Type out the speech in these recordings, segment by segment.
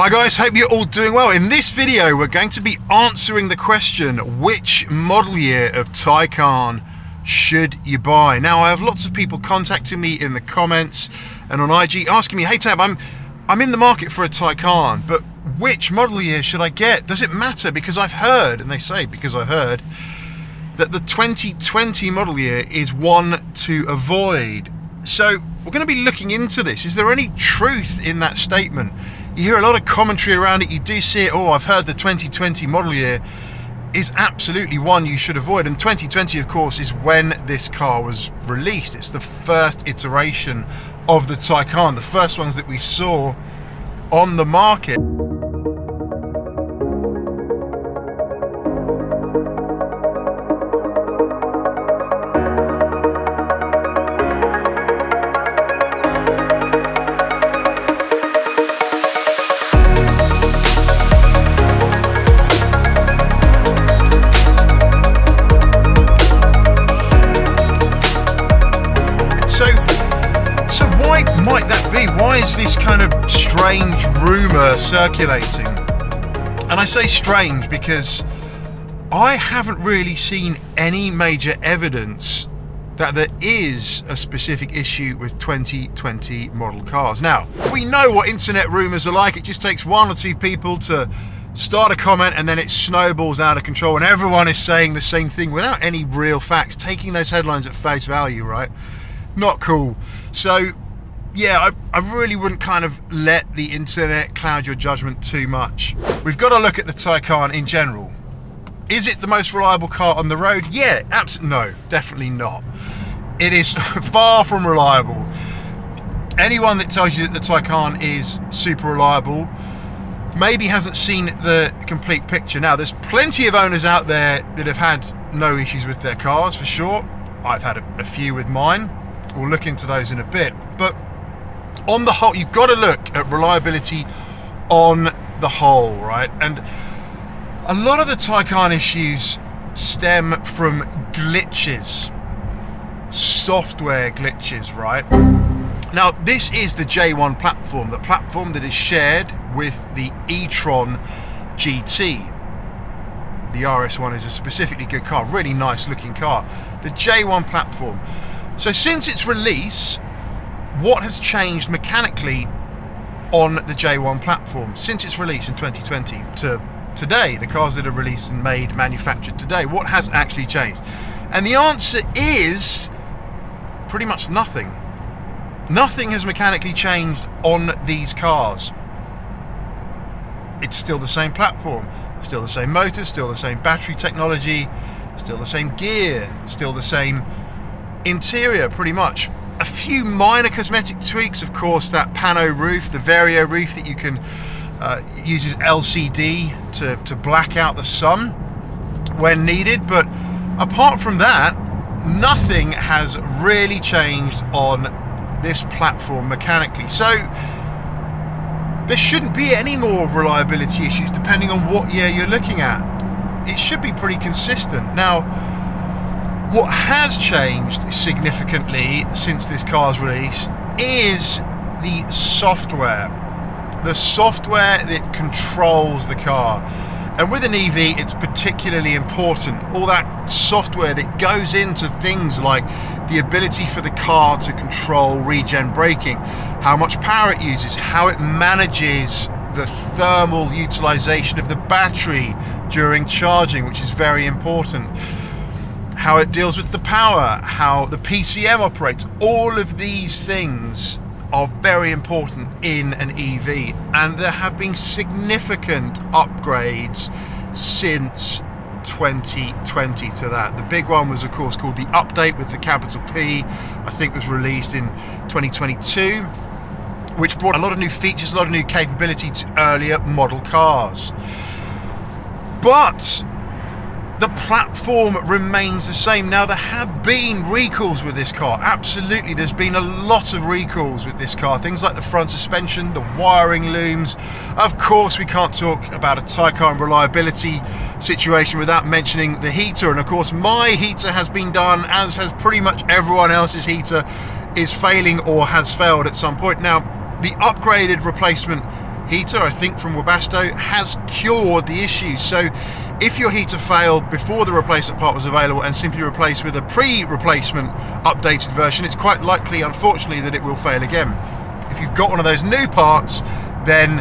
Hi guys, hope you're all doing well. In this video, we're going to be answering the question, which model year of Taycan should you buy? Now, I have lots of people contacting me in the comments and on IG asking me, hey Tab, I'm in the market for a Taycan, but which model year should I get? Does it matter? Because I've heard, and they say because I've heard, that the 2020 model year is one to avoid. So we're going to be looking into this. Is there any truth in that statement? You hear a lot of commentary around it. You do see it. Oh, I've heard the 2020 model year is absolutely one you should avoid. And 2020, of course, is when this car was released. It's the first iteration of the Taycan, the first ones that we saw on the market. So why might that be? Why is this kind of strange rumor circulating? And I say strange because I haven't really seen any major evidence that there is a specific issue with 2020 model cars. Now, we know what internet rumors are like. It just takes one or two people to start a comment and then it snowballs out of control and everyone is saying the same thing without any real facts, taking those headlines at face value, right? Not cool. So yeah, I really wouldn't kind of let the internet cloud your judgment too much. We've got to look at the Taycan in general. Is it the most reliable car on the road? Yeah, absolutely. No, definitely not. It is far from reliable. Anyone that tells you that the Taycan is super reliable maybe hasn't seen the complete picture. Now, there's plenty of owners out there that have had no issues with their cars, for sure. I've had a few with mine. We'll look into those in a bit. But on the whole, you've got to look at reliability on the whole, right? And a lot of the Taycan issues stem from glitches, software glitches, right? Now, this is the J1 platform, the platform that is shared with the e-tron GT. The RS1 is a specifically good car, really nice looking car. The J1 platform. So since its release, what has changed mechanically on the J1 platform since its release in 2020 to today, the cars that are released and made, manufactured today, what has actually changed? And the answer is pretty much nothing. Nothing has mechanically changed on these cars. It's still the same platform, still the same motor, still the same battery technology, still the same gear, still the same interior, pretty much. A few minor cosmetic tweaks, of course, that pano roof, the Vario roof that you can uses LCD to black out the sun when needed, but apart from that, nothing has really changed on this platform mechanically. So there shouldn't be any more reliability issues depending on what year you're looking at. It should be pretty consistent. Now, what has changed significantly since this car's release is the software. The software that controls the car. And with an EV, it's particularly important. All that software that goes into things like the ability for the car to control regen braking, how much power it uses, how it manages the thermal utilization of the battery during charging, which is very important. How it deals with the power, how the PCM operates. All of these things are very important in an EV, and there have been significant upgrades since 2020 to that. The big one was, of course, called the update with the capital P. I think was released in 2022, which brought a lot of new features, a lot of new capability to earlier model cars. But the platform remains the same. Now, there have been recalls with this car. Absolutely, there's been a lot of recalls with this car. Things like the front suspension, the wiring looms. Of course, we can't talk about a Taycan reliability situation without mentioning the heater. And of course, my heater has been done, as has pretty much everyone else's heater is failing or has failed at some point. Now, the upgraded replacement heater, I think from Webasto, has cured the issue. So if your heater failed before the replacement part was available and simply replaced with a pre-replacement updated version, it's quite likely, unfortunately, that it will fail again. If you've got one of those new parts, then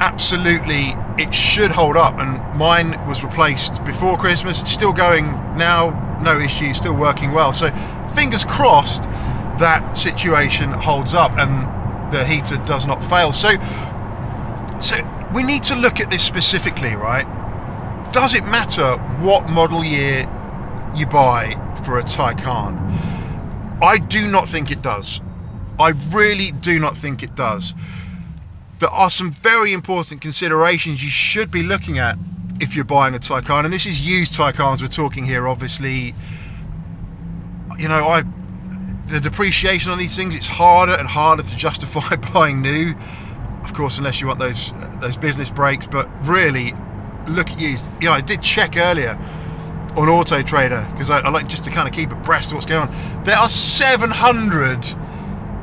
absolutely it should hold up, and mine was replaced before Christmas. It's still going now, no issue, still working well. So fingers crossed that situation holds up and the heater does not fail. So we need to look at this specifically, right? Does it matter what model year you buy for a Taycan? I do not think it does. I really do not think it does. There are some very important considerations you should be looking at if you're buying a Taycan, and this is used Taycans we're talking here, obviously. You know, the depreciation on these things, it's harder and harder to justify buying new, of course, unless you want those business breaks. But really, look at used. I did check earlier on Auto Trader, because I like just to kind of keep abreast of what's going on. There are 700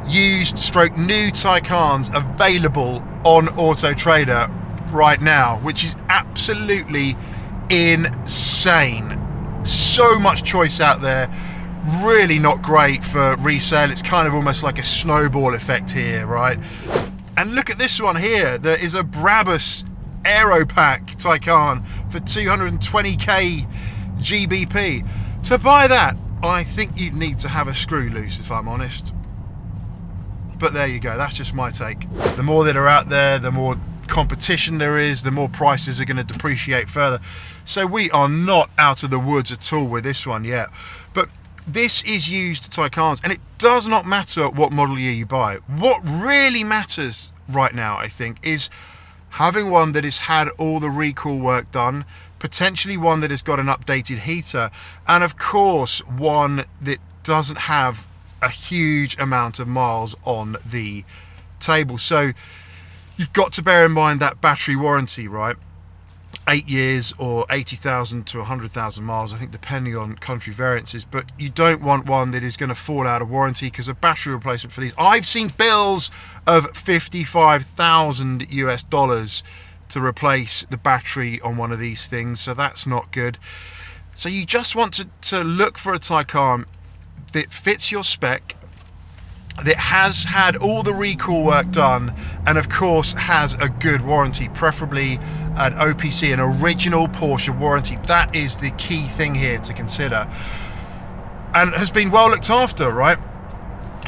used stroke new Taycans available on Auto Trader right now, which is absolutely insane. So much choice out there, really not great for resale. It's kind of almost like a snowball effect here, right? And look at this one here. There is a Brabus Aero Pack Taycan for 220k GBP. To buy that, I think you'd need to have a screw loose, if I'm honest. But there you go, that's just my take. The more that are out there, the more competition there is, the more prices are going to depreciate further. So we are not out of the woods at all with this one yet. But this is used Taycans, and it does not matter what model year you buy. What really matters right now, I think, is having one that has had all the recall work done, potentially one that has got an updated heater, and of course one that doesn't have a huge amount of miles on the table. So you've got to bear in mind that battery warranty, right? 8 years or 80,000 to 100,000 miles, I think, depending on country variances. But you don't want one that is going to fall out of warranty, because a battery replacement for these, I've seen bills of $55,000 US to replace the battery on one of these things, so that's not good. So you just want to look for a Taycan that fits your spec, that has had all the recall work done, and of course has a good warranty, preferably an OPC, an original Porsche warranty. That is the key thing here to consider, and has been well looked after, right?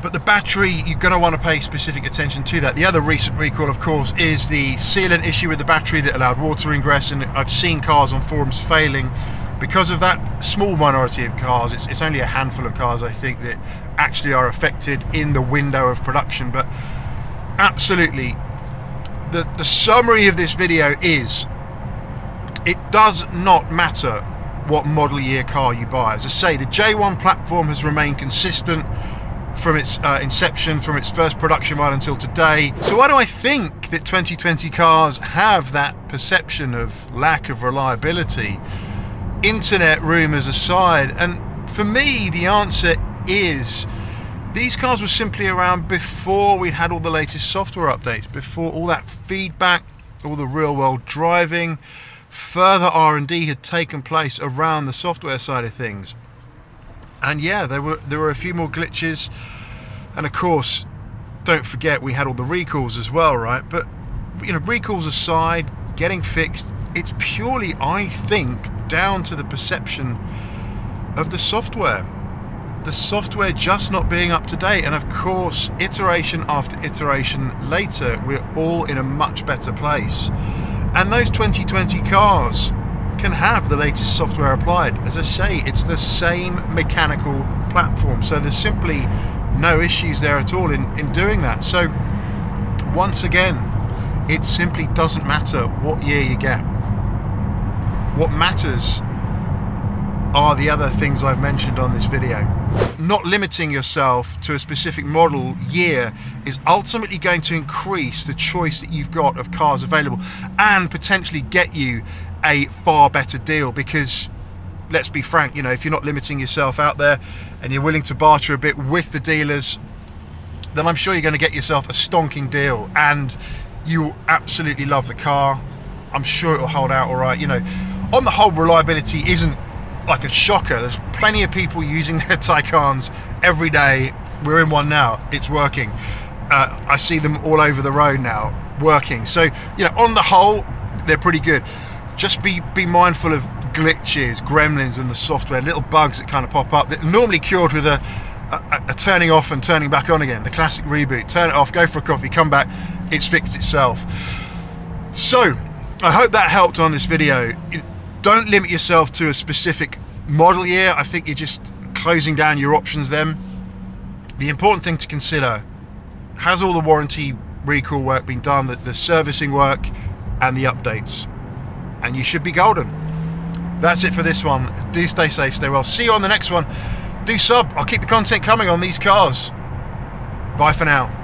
But the battery, you're going to want to pay specific attention to that. The other recent recall, of course, is the sealant issue with the battery that allowed water ingress, and I've seen cars on forums failing because of that. Small minority of cars, it's only a handful of cars, I think, that actually are affected in the window of production. But absolutely, the summary of this video is, it does not matter what model year car you buy. As I say, the J1 platform has remained consistent from its inception, from its first production run until today. So why do I think that 2020 cars have that perception of lack of reliability? Internet rumors aside, and for me the answer is, these cars were simply around before we had all the latest software updates, before all that feedback, all the real world driving. Further R&D had taken place around the software side of things. And yeah, there were a few more glitches, and of course, don't forget, we had all the recalls as well, right? But you know, recalls aside, getting fixed, it's purely, I think, down to the perception of the software. The software just not being up to date, and of course, iteration after iteration later, we're all in a much better place. And those 2020 cars can have the latest software applied. As I say, it's the same mechanical platform, so there's simply no issues there at all in doing that. So once again, it simply doesn't matter what year you get. What matters are the other things I've mentioned on this video. Not limiting yourself to a specific model year is ultimately going to increase the choice that you've got of cars available, and potentially get you a far better deal. Because let's be frank, you know, if you're not limiting yourself out there and you're willing to barter a bit with the dealers, then I'm sure you're going to get yourself a stonking deal. And you will absolutely love the car. I'm sure it'll hold out all right. You know, on the whole, reliability isn't like a shocker. There's plenty of people using their Taycans every day. We're in one now, it's working. I see them all over the road now, working. So, you know, on the whole, they're pretty good. Just be mindful of glitches, gremlins in the software, little bugs that kind of pop up that are normally cured with a turning off and turning back on again, the classic reboot. Turn it off, go for a coffee, come back, it's fixed itself. So, I hope that helped on this video. Don't limit yourself to a specific model year. I think you're just closing down your options then. The important thing to consider, has all the warranty recall work been done, the servicing work and the updates? And you should be golden. That's it for this one. Do stay safe, stay well. See you on the next one. Do sub. I'll keep the content coming on these cars. Bye for now.